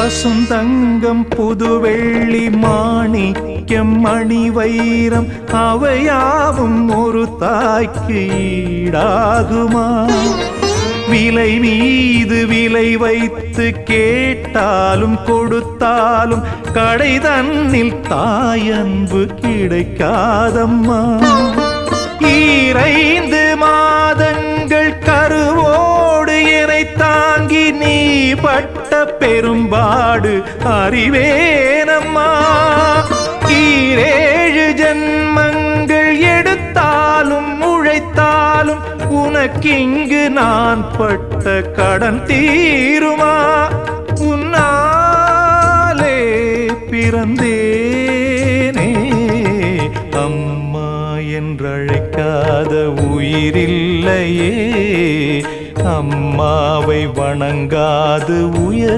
பசுந்தங்கம் புதுவெள்ளி மாணிக்கம் மணி வைரம் அவையாவும் ஒரு தாய்க்கு ஈடாகுமா? விலை மீது விலை வைத்து கேட்டாலும் கொடுத்தாலும் கடை தன்னில் தாயன்பு கிடைக்காதம்மா. 2 மாதங்கள் கருவோடு என்னை தாங்கி நீ பட்ட பெரும்பாடு அறிவேனம்மா. 7 ஜன்மங்கள் எடுத்தாலும் உழைத்தாலும் உனக்கிங்கு நான் பட்ட கடன் தீருமா? உன்னாலே பிறந்தேனே, அம்மா என்றழைக்காத உயிரில்லையே. அம்மாவை வணங்காது உயர்